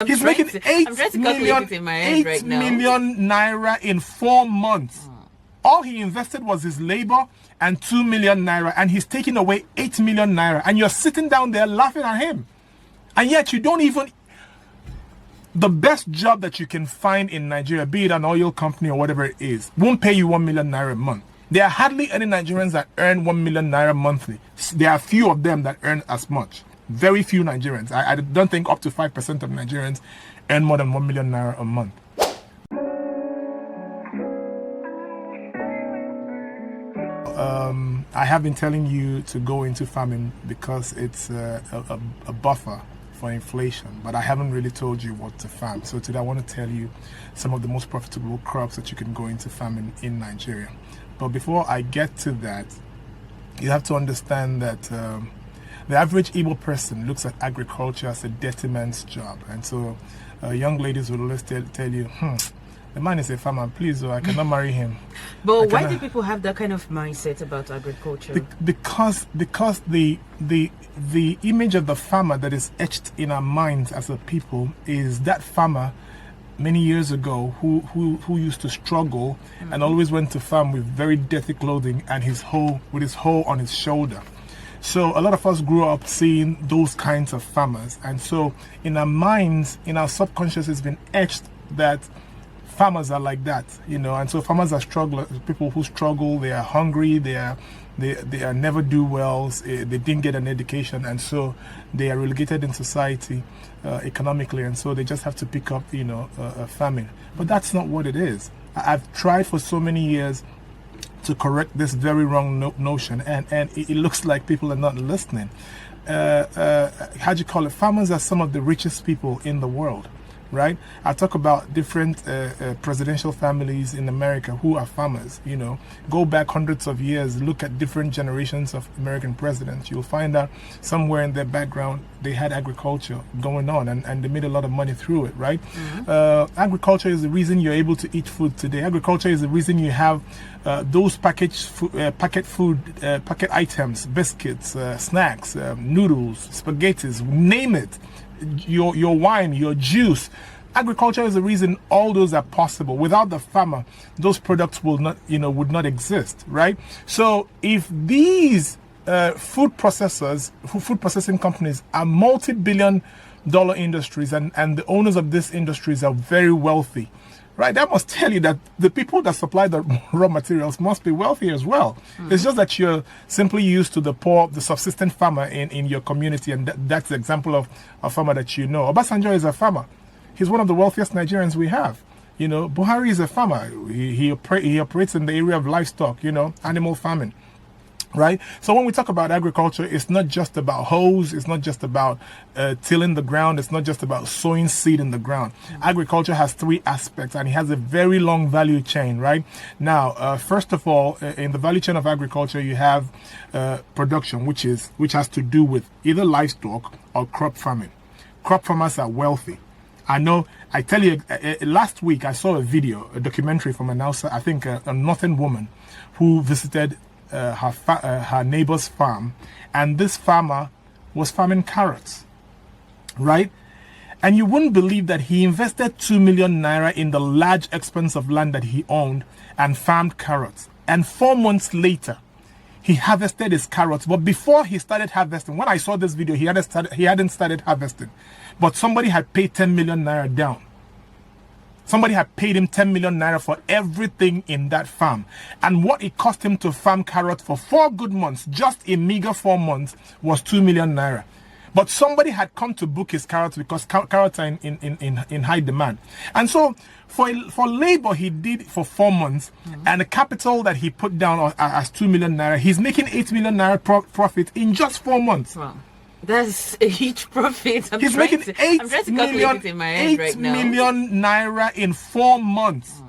He's making I'm trying to calculate it in my head right now. 8 million naira in 4 months. All he invested was his labor and 2 million naira, and he's taking away 8 million naira, and you're sitting down there laughing at him. And yet you don't even... The best job that you can find in Nigeria, be it an oil company or whatever it is, won't pay you 1 million naira a month. There are hardly any Nigerians that earn 1 million naira monthly. There are few of them that earn as much. Very few Nigerians. I don't think up to 5% of Nigerians earn more than 1 million naira a month. I have been telling you to go into farming because it's a buffer for inflation, but I haven't really told you what to farm. So today I want to tell you some of the most profitable crops that you can go into farming in Nigeria. But before I get to that, you have to understand that the average Igbo person looks at agriculture as a dirty man's job. And so young ladies will always tell you, the man is a farmer, please, I cannot marry him. But why do people have that kind of mindset about agriculture? Because the image of the farmer that is etched in our minds as a people is that farmer many years ago who used to struggle and always went to farm with very dirty clothing and with his hoe on his shoulder. So a lot of us grew up seeing those kinds of farmers, and so in our minds, in our subconscious, it's been etched that farmers are like that, and so farmers are people who struggle. They are hungry, they are never do wells, they didn't get an education, and so they are relegated in society economically, and so they just have to pick up farming. But that's not what it is. I've tried for so many years to correct this very wrong notion, and it looks like people are not listening. How do you call it? Farmers are some of the richest people in the world. Right? I talk about different presidential families in America who are farmers. Go back hundreds of years, look at different generations of American presidents. You'll find out somewhere in their background they had agriculture going on, and they made a lot of money through it, right? Agriculture is the reason you're able to eat food today. Agriculture is the reason you have those packet items, biscuits, snacks, noodles, spaghettis, name it. Your wine, your juice. Agriculture is the reason all those are possible. Without the farmer, those products would not exist, right? So if these food processing companies are multi-billion-dollar industries, and the owners of these industries are very wealthy, right? That must tell you that the people that supply the raw materials must be wealthy as well. It's just that you're simply used to the poor, the subsistent farmer in your community, and that's the example of a farmer that you know. Obasanjo is a farmer. He's one of the wealthiest Nigerians we have. Buhari is a farmer. He operates in the area of livestock, animal farming. Right? So when we talk about agriculture, it's not just about hoes, it's not just about tilling the ground, it's not just about sowing seed in the ground. Agriculture has 3 aspects, and it has a very long value chain, right? Now, first of all, in the value chain of agriculture, you have production, which has to do with either livestock or crop farming. Crop farmers are wealthy. I tell you, last week I saw a documentary from a northern woman who visited her neighbor's farm, and this farmer was farming carrots, right? And you wouldn't believe that he invested 2 million naira in the large expanse of land that he owned and farmed carrots. And 4 months later, he harvested his carrots. But before he started harvesting, when I saw this video, he hadn't started harvesting, but somebody had paid 10 million naira down. Somebody had paid him 10 million naira for everything in that farm. And what it cost him to farm carrots for 4 good months, just a meager 4 months, was 2 million naira. But somebody had come to book his carrots because carrots are in high demand. And so for labor he did for 4 months, and the capital that he put down as 2 million naira, he's making 8 million naira profit in just 4 months. Wow. That's a huge profit. He's making 8 million naira in 4 months.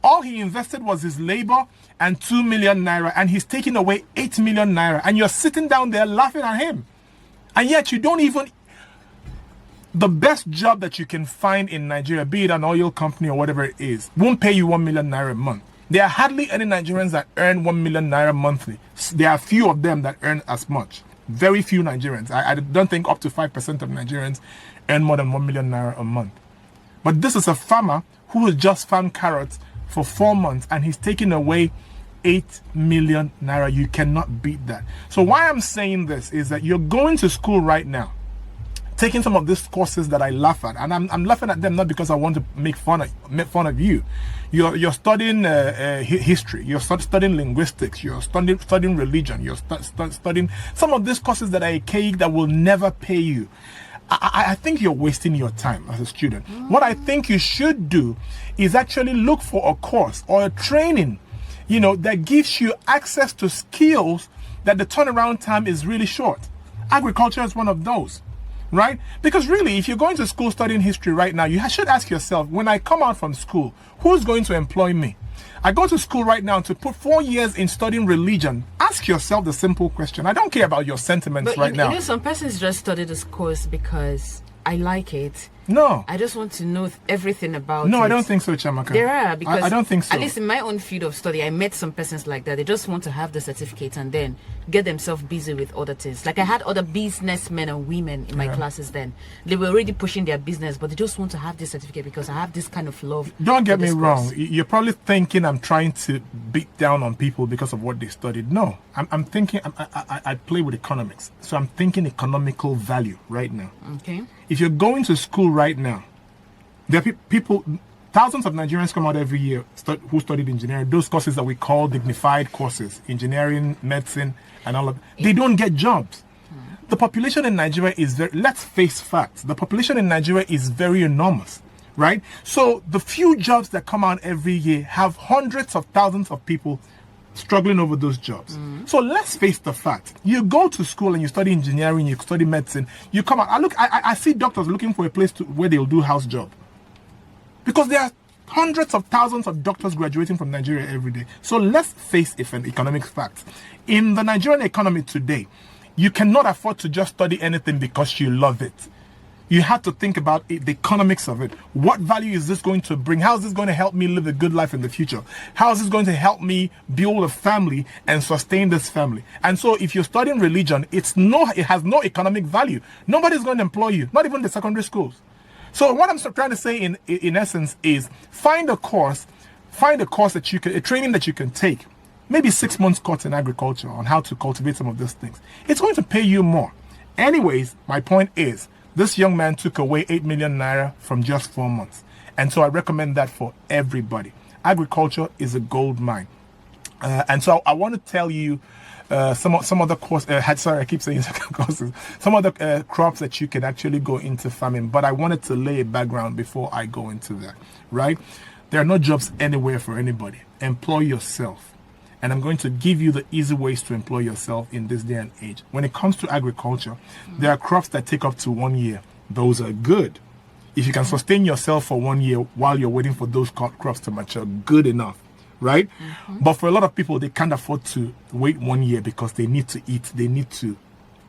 All he invested was his labor and 2 million naira, and he's taking away 8 million naira, and you're sitting down there laughing at him. And yet you don't even... The best job that you can find in Nigeria, be it an oil company or whatever it is, won't pay you 1 million naira a month. There are hardly any Nigerians that earn 1 million naira monthly. There are few of them that earn as much. Very few Nigerians. I don't think up to 5% of Nigerians earn more than 1 million naira a month. But this is a farmer who has just farmed carrots for 4 months and he's taking away 8 million naira. You cannot beat that. So why I'm saying this is that you're going to school right now, taking some of these courses that I laugh at, and I'm laughing at them not because I want to make fun of you. You're studying history, you're studying linguistics, you're studying religion, you're studying some of these courses that are archaic that will never pay you. I think you're wasting your time as a student. What I think you should do is actually look for a course or a training, that gives you access to skills that the turnaround time is really short. Agriculture is one of those, right? Because really, if you're going to school studying history right now, you should ask yourself, when I come out from school, who's going to employ me? I go to school right now to put 4 years in studying religion. Ask yourself the simple question. I don't care about your sentiments but now. Some persons just study this course because I like it. No. I just want to know everything about it. No, I don't think so, Chamaka. There are, because I don't think so. At least in my own field of study, I met some persons like that. They just want to have the certificate and then get themselves busy with other things. Like I had other businessmen and women in my classes then. They were already pushing their business, but they just want to have this certificate because I have this kind of love. Don't get me wrong. Course. You're probably thinking I'm trying to beat down on people because of what they studied. No, I'm thinking, I play with economics. So I'm thinking economical value right now. Okay. If you're going to school right now, there are people, thousands of Nigerians come out every year who studied engineering, those courses that we call dignified courses, engineering, medicine, and all of that. They don't get jobs. The population in Nigeria is let's face facts, the population in Nigeria is very enormous, right? So the few jobs that come out every year have hundreds of thousands of people struggling over those jobs. So let's face the fact. You go to school and you study engineering, you study medicine, you come out. I see doctors looking for a place where they'll do house job. Because there are hundreds of thousands of doctors graduating from Nigeria every day. So let's face an economic fact. In the Nigerian economy today, you cannot afford to just study anything because you love it. You have to think about it, the economics of it. What value is this going to bring? How is this going to help me live a good life in the future? How is this going to help me build a family and sustain this family? And so if you're studying religion, it has no economic value. Nobody's going to employ you, not even the secondary schools. So what I'm trying to say in essence is find a course that a training that you can take, maybe 6 months course in agriculture on how to cultivate some of these things. It's going to pay you more. Anyways, my point is, this young man took away 8 million naira from just 4 months. And so I recommend that for everybody. Agriculture is a gold mine. And so I want to tell you some other I keep saying courses, some other crops that you can actually go into farming. But I wanted to lay a background before I go into that, right? There are no jobs anywhere for anybody. Employ yourself. And I'm going to give you the easy ways to employ yourself in this day and age. When it comes to agriculture, there are crops that take up to 1 year. Those are good. If you can sustain yourself for 1 year while you're waiting for those crops to mature, good enough, right? But for a lot of people, they can't afford to wait 1 year because they need to eat, they need to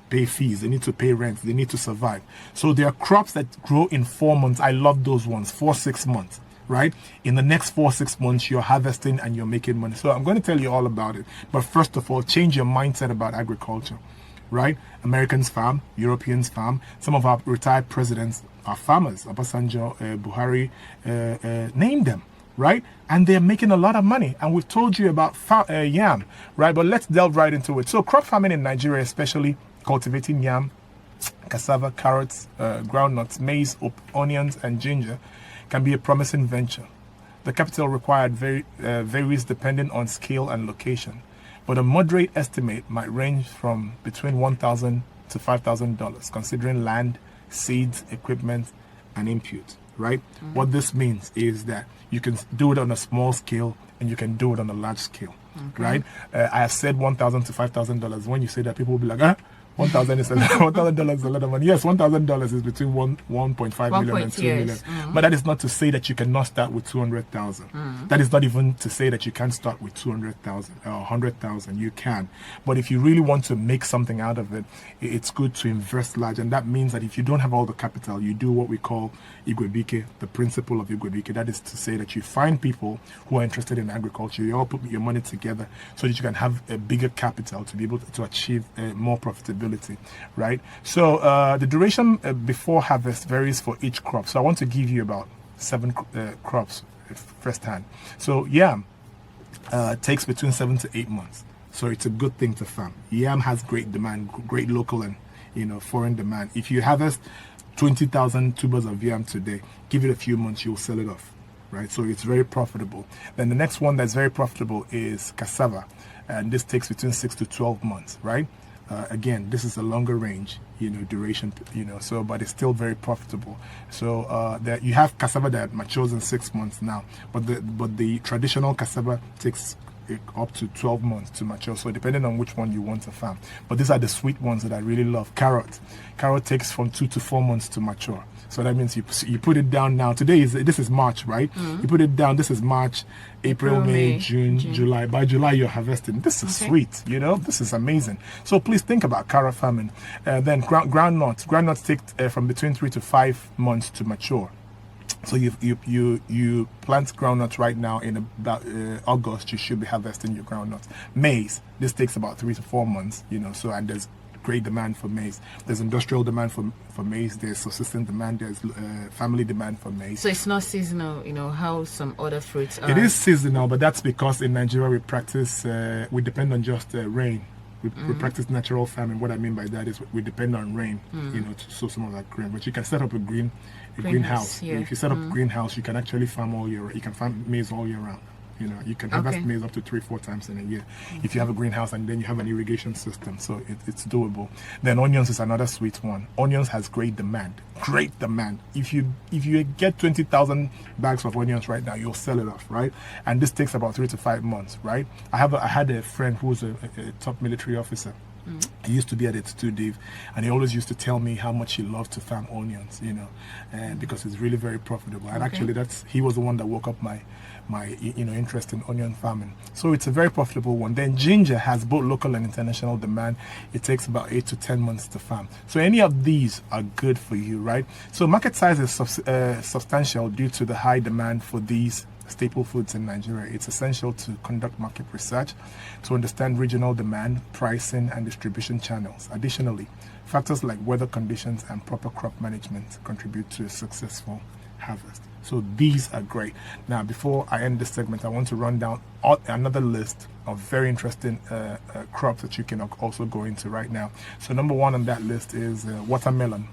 pay fees, they need to pay rent, they need to survive. So there are crops that grow in 4 months. I love those ones, 4-6 months. Right? In the next 4-6 months, you're harvesting and you're making money. So I'm going to tell you all about it. But first of all, change your mindset about agriculture, right? Americans farm, Europeans farm. Some of our retired presidents are farmers. Obasanjo, Buhari, name them, right? And they're making a lot of money. And we've told you about yam, right? But let's delve right into it. So crop farming in Nigeria, especially cultivating yam, cassava, carrots, groundnuts, maize, onions, and ginger, can be a promising venture. The capital required varies depending on scale and location, but a moderate estimate might range from between $1,000 to $5,000, considering land, seeds, equipment, and input, right? What this means is that you can do it on a small scale and you can do it on a large scale, right? I have said $1,000 to $5,000. When you say that, people will be like, $1,000 is $1,000 is a lot of money. Yes, $1,000 is between 1.5 million and 2 million. But that is not to say that you cannot start with 200,000. That is not even to say that you can't start with 200,000 or 100,000. You can. But if you really want to make something out of it, it's good to invest large. And that means that if you don't have all the capital, you do what we call Igwebike, the principle of Igwebike. That is to say that you find people who are interested in agriculture. You all put your money together so that you can have a bigger capital to be able to achieve more profitability profitability, right? So the duration before harvest varies for each crop. So I want to give you about 7 crops firsthand. So yam takes between 7 to 8 months. So it's a good thing to farm. Yam has great demand, great local and foreign demand. If you harvest 20,000 tubers of yam today, give it a few months, you'll sell it off, right? So it's very profitable. Then the next one that's very profitable is cassava, and this takes between 6 to 12 months, right? Again, this is a longer range, duration, so, but it's still very profitable. So that you have cassava that matures in 6 months now, but the traditional cassava takes up to 12 months to mature. So depending on which one you want to farm, but these are the sweet ones that I really love. Carrot takes from 2 to 4 months to mature. So that means you put it down now. This is March, right? You put it down. This is March, April, May, June, July. By July, you're harvesting. This is sweet. This is amazing. So please think about carrot farming. Then groundnuts. Groundnuts take from between 3 to 5 months to mature. So you plant groundnuts right now in about August. You should be harvesting your groundnuts. Maize. This takes about 3 to 4 months. So, and there's great demand for maize. There's industrial demand for maize. There's subsistence demand. There's family demand for maize. So it's not seasonal, how some other fruits are. It is seasonal, but that's because in Nigeria we depend on just rain. We practice natural farming. What I mean by that is we depend on rain, to sow some of that grain. But you can set up a greenhouse. Yeah. If you set up a greenhouse, you can actually farm all year. You can farm maize all year round. You can harvest maize up to 3-4 times in a year if you have a greenhouse and then you have an irrigation system. So it's doable. Then onions is another sweet one. Onions has great demand. Great demand. If you get 20,000 bags of onions right now, you'll sell it off, right? And this takes about 3 to 5 months, right? I had a friend who was a top military officer. He used to be at it too, Dave, and he always used to tell me how much he loved to farm onions, and because it's really very profitable. And actually, he was the one that woke up my interest in onion farming. So it's a very profitable one. Then ginger has both local and international demand. It takes about 8 to 10 months to farm. So any of these are good for you, right? So market size is substantial due to the high demand for these staple foods in Nigeria. It's essential to conduct market research to understand regional demand, pricing, and distribution channels. Additionally, factors like weather conditions and proper crop management contribute to a successful harvest. So these are great. Now, before I end this segment, I want to run down another list of very interesting crops that you can also go into right now. So number 1 on that list is watermelon.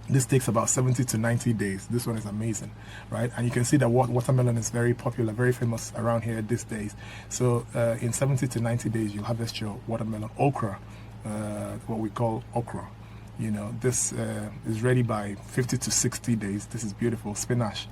This takes about 70 to 90 days. This one is amazing, right? And you can see that watermelon is very popular, very famous around here these days. So in 70 to 90 days, you'll harvest your watermelon. Okra, what we call okra. This is ready by 50 to 60 days. This is beautiful. Spinach,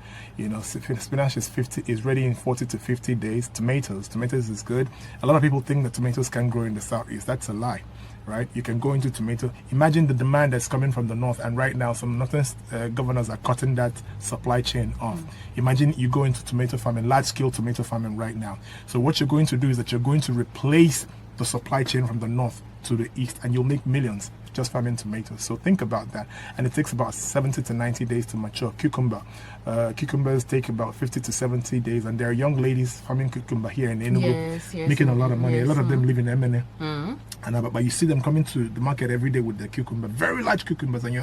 spinach is ready in 40 to 50 days. Tomatoes is good. A lot of people think that tomatoes can grow in the southeast. That's a lie, right? You can go into tomato. Imagine the demand that's coming from the north, and right now some northern governors are cutting that supply chain off. Imagine you go into tomato farming, large-scale tomato farming right now. So what you're going to do is that you're going to replace the supply chain from the north to the east, and you'll make millions just farming tomatoes. So think about that. And it takes about 70 to 90 days to mature. Cucumbers take about 50 to 70 days, and there are young ladies farming cucumber here in Enugu, making a lot of money. A lot of them live in MNA. But you see them coming to the market every day with their cucumber, very large cucumbers, and you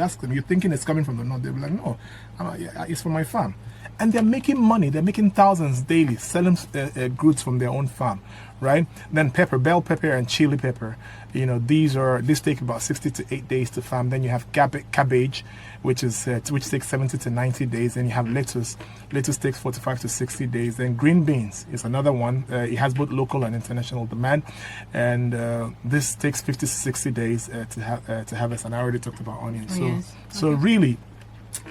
ask them, you're thinking it's coming from the north. They'll be like, no, it's from my farm. And they're making money. They're making thousands daily, selling goods from their own farm, right? Then pepper, bell pepper and chili pepper. These take about 60 to 8 days to farm. Then you have cabbage, which takes 70 to 90 days. Then you have lettuce. Lettuce takes 45 to 60 days. Then green beans is another one. It has both local and international demand, and this takes 50 to 60 days to harvest. And I already talked about onions. So really,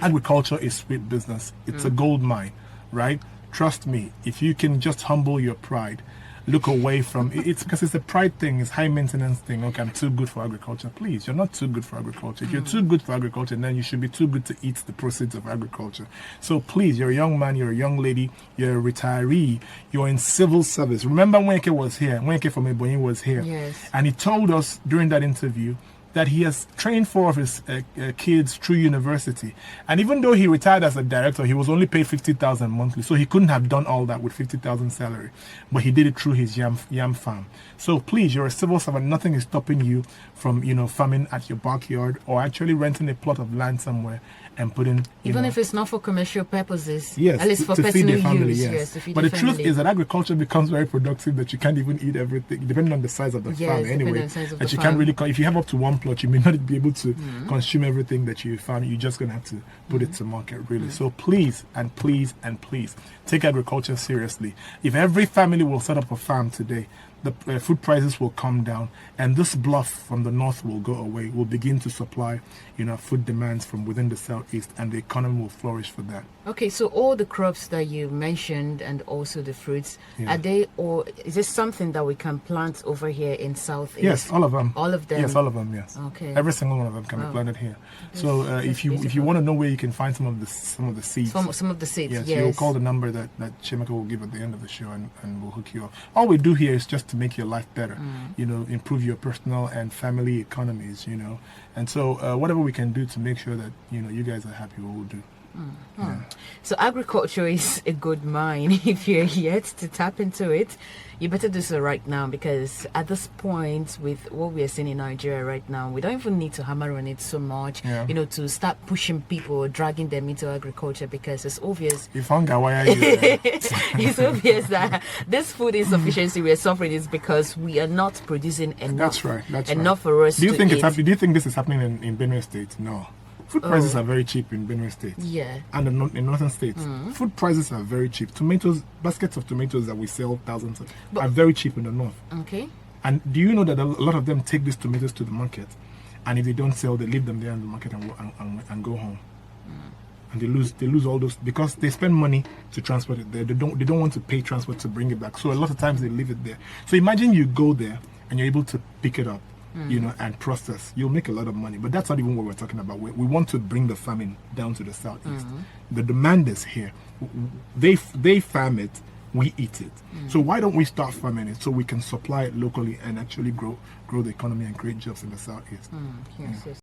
agriculture is sweet business. It's a gold mine, right? Trust me, if you can just humble your pride, look away from it's because it's a pride thing, it's high maintenance thing. Okay, I'm too good for agriculture. Please, you're not too good for agriculture. If you're too good for agriculture, then you should be too good to eat the proceeds of agriculture. So please, you're a young man, you're a young lady, you're a retiree, you're in civil service. Remember Wenke was here, Wenke from Ebonyi was here. Yes. And he told us during that interview that he has trained 4 of his kids through university. And even though he retired as a director, he was only paid 50,000 monthly. So he couldn't have done all that with 50,000 salary. But he did it through his yam farm. So please, you're a civil servant. Nothing is stopping you from, farming at your backyard or actually renting a plot of land somewhere and putting, even if it's not for commercial purposes, yes, at least for to feed personal their family, use. yes. To feed but the family. truth is that agriculture becomes very productive that you can't even eat everything, depending on the size of the farm anyway. That you can't really, if you have up to 1 plot, you may not be able to consume everything that you found. You're just going to have to put it to market, really. So please, and please, and please, take agriculture seriously. If every family will set up a farm today, the food prices will come down, and this bluff from the north will go away. We'll begin to supply, food demands from within the southeast, and the economy will flourish for that. Okay, so all the crops that you mentioned and also the fruits, are they, or is this something that we can plant over here in southeast? Yes, all of them. All of them. Yes, all of them. Yes. Okay. Every single one of them can be planted here. So if you want to know where you can find some of the seeds, some of the seeds. Yes, you'll call the number that Chemika will give at the end of the show, and we'll hook you up. All we do here is just to make your life better, improve your personal and family economies, and so whatever we can do to make sure that you guys are happy, we will do. Yeah. So agriculture is a good mine. If you're yet to tap into it, you better do so right now, because at this point, with what we are seeing in Nigeria right now, we don't even need to hammer on it so much, to start pushing people, dragging them into agriculture, because it's obvious. If hunger, why are you there? It's obvious that this food insufficiency we're suffering is because we are not producing enough. That's right. That's enough for us. Do you to think eat. it's happening? Do you think this is happening in Benue State? No. Food prices are very cheap in Benue State. Yeah. And in northern states, food prices are very cheap. Tomatoes, baskets of tomatoes that we sell thousands of, are very cheap in the north. Okay. And do you know that a lot of them take these tomatoes to the market, and if they don't sell, they leave them there in the market and go home. And they lose all those, because they spend money to transport it there. They don't want to pay transport to bring it back. So a lot of times they leave it there. So imagine you go there and you're able to pick it up, and process. You'll make a lot of money. But that's not even what we're talking about. We want to bring the farming down to the southeast. The demand is here. They farm it, we eat it. So why don't we start farming it so we can supply it locally and actually grow the economy and create jobs in the southeast? Yes, yes.